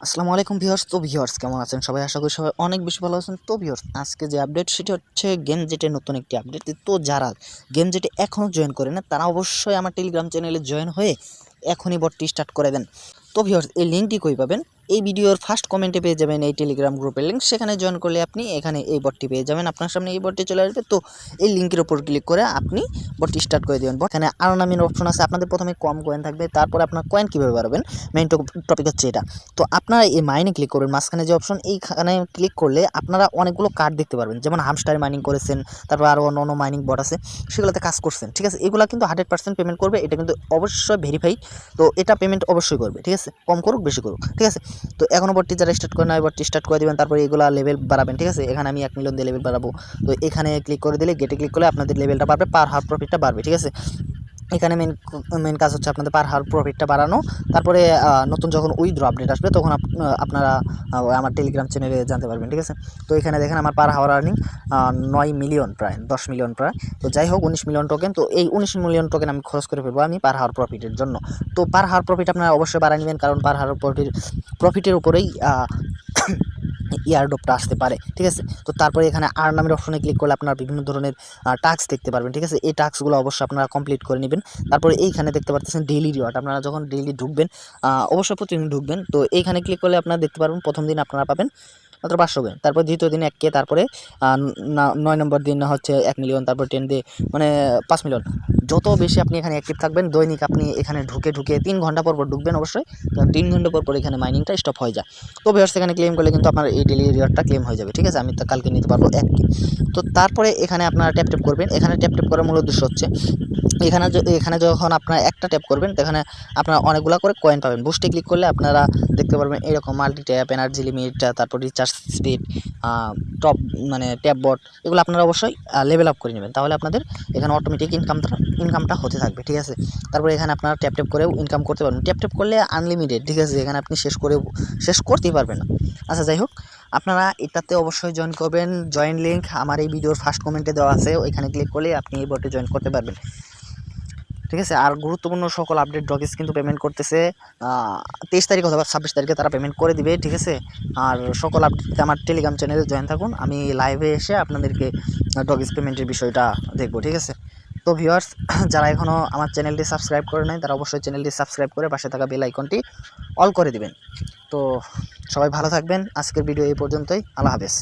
আসসালামু আলাইকুম ভিউয়ার্স। তো ভিউয়ার্স কেমন আছেন সবাই? আশা করি সবাই অনেক বেশি ভালো আছেন। তো ভিউয়ার্স আজকে যে আপডেট সেটি হচ্ছে গেম জেটের নতুন একটি আপডেট। তো যারা গেম জেটে এখনও জয়েন করে না তারা অবশ্যই আমার টেলিগ্রাম চ্যানেলে জয়েন হয়ে এখনই বটটি স্টার্ট করে দেন। তো ভিউয়ার্স এই লিঙ্কটি কই পাবেন? এই ভিডিওর ফার্স্ট কমেন্টে পেয়ে যাবেন এই টেলিগ্রাম গ্রুপের লিঙ্ক। সেখানে জয়েন করলে আপনি এখানে এই বটটি পেয়ে যাবেন। আপনার সামনে এই বটটি চলে আসবে। তো এই লিঙ্কের উপর ক্লিক করে আপনি বটটি স্টার্ট করে দেবেন। এখানে আরও নামের অপশন আছে। আপনাদের প্রথমে কম কয়েন থাকবে, তারপরে আপনার কয়েন কীভাবে বাড়াবেন, মেইন টপিক হচ্ছে এটা। তো আপনারা এই মাইনে ক্লিক করবেন, মাঝখানে যে অপশন এইখানে ক্লিক করলে আপনারা অনেকগুলো কার্ড দেখতে পারবেন। যেমন হামস্টার মাইনিং করেছেন, তারপর আরও অন্য মাইনিং বট আছে, সেগুলোতে কাজ করছেন। ঠিক আছে, এগুলো কিন্তু 100% পেমেন্ট করবে। এটা কিন্তু অবশ্যই ভেরিফাই। তো এটা পেমেন্ট অবশ্যই করবে। ঠিক আছে, কম করুক বেশি করুক। ঠিক আছে, তো এখনও বটটি যারা স্টার্ট করে না বটটি স্টার্ট করে দেবেন। তারপরে এগুলো লেভেল বাড়াবেন। ঠিক আছে, এখানে আমি 1 মিলিয়ন দিয়ে লেভেল বাড়াবো। তো এখানে ক্লিক করে দিলে গেটে ক্লিক করলে আপনাদের লেভেলটা বাড়বে, পার হার প্রফিটটা বাড়বে। ঠিক আছে, এখানে মেন কাজ হচ্ছে আপনাদের পার হার প্রফিটটা বাড়ানো। তারপরে নতুন যখন উইথড্র আপডেট আসবে তখন আপনারা আমার টেলিগ্রাম চ্যানেলে জানতে পারবেন। ঠিক আছে, তো এখানে দেখেন আমার পার হাওয়ার আর্নিং 9 মিলিয়ন, প্রায় 10 মিলিয়ন প্রায়। তো যাই হোক 19 মিলিয়ন টোকেন। তো এই 19 মিলিয়ন টোকেন আমি খরচ করে ফেলবো আমি পার হাওয়ার প্রফিটের জন্য। তো পার হাওয়ার প্রফিট আপনারা অবশ্যই বাড়ায় নেবেন, কারণ পার হাওয়ার প্রফিটের উপরেই ইয়ারড্রপটা আসতে পারে। ঠিক আছে, তো তারপরে এখানে আর নামের অপশনে ক্লিক করলে আপনারা বিভিন্ন ধরনের টাস্ক দেখতে পারবেন। ঠিক আছে, এই টাস্কগুলো অবশ্যই আপনারা কমপ্লিট করে নেবেন। তারপরে এইখানে দেখতে পাচ্ছেন ডেইলি রিওয়ার্ড। আপনারা যখন ডেইলি ঢুকবেন, অবশ্যই প্রতিদিন ঢুকবেন, তো এইখানে ক্লিক করলে আপনারা দেখতে পারবেন প্রথম দিন আপনারা পাবেন মাত্র 500 গেম, তারপর দ্বিতীয় দিন 1K, তারপরে 9 নম্বর দিন হচ্ছে 1 মিলিয়ন, তারপর 10 ডে মানে 5 মিলিয়ন। যত বেশি আপনি এখানে অ্যাক্টিভ থাকবেন, দৈনিক আপনি এখানে ঢুকে 3 ঘন্টা পর ঢুকবেন অবশ্যই, কারণ 3 ঘন্টা পর এখানে মাইনিংটা স্টপ হয়ে যায়। তো ভিউয়ার্স এখানে ক্লেম করলে কিন্তু আপনার এই ডেইলি রিওয়ার্ডটা ক্লেম হয়ে যাবে। ঠিক আছে, আমি তো কালকে নিতে পারবো 1K। তো তারপরে এখানে আপনারা ট্যাপ করবেন। এখানে ট্যাপ করার মূল উদ্দেশ্য হচ্ছে এখানে যখন আপনারা একটা ট্যাপ করবেন তখন আপনারা অনেকগুলো করে কয়েন পাবেন। বুস্টে ক্লিক করলে আপনারা দেখতে পারবেন এরকম মাল্টি ট্যাপ, এনার্জি লিমিট, তারপর রিচার্জ স্পিড, টপ মানে ট্যাপ বট, এগুলো আপনারা অবশ্যই লেভেল আপ করে নেবেন। তাহলে আপনাদের এখানে অটোমেটিক ইনকামটা হতে থাকবে। ঠিক আছে, তারপরে এখানে আপনারা ট্যাপ করেও ইনকাম করতে পারবেন। ট্যাপ করলে আনলিমিটেড। ঠিক আছে, এখানে আপনি শেষ করতেই পারবেন না। আচ্ছা যাই হোক, আপনারা এটাতে অবশ্যই জয়েন করবেন। জয়েন লিঙ্ক আমার এই ভিডিওর ফার্স্ট কমেন্টে দেওয়া আছে, ওইখানে ক্লিক করলে আপনি এই বটে জয়েন করতে পারবেন। ঠিক আছে, আর গুরুত্বপূর্ণ সকল আপডেট ডগিস কিন্তু পেমেন্ট করতেছে 23 তারিখ অথবা 26 তারিখে তারা পেমেন্ট করে দিবে। ঠিক আছে, আর সকল আপডেট আমার টেলিগ্রাম চ্যানেলে জয়েন থাকুন, আমি লাইভে এসে আপনাদেরকে ডগিস পেমেন্টের বিষয়টা দেখবো। ঠিক আছে, তো ভিউয়ার্স যারা এখনও আমার চ্যানেলটি সাবস্ক্রাইব করে নাই তারা অবশ্যই চ্যানেলটি সাবস্ক্রাইব করে পাশে থাকা বেল আইকনটি অল করে দিবেন। তো সবাই ভালো থাকবেন। আজকের ভিডিও এই পর্যন্তই। আল্লাহ হাফেজ।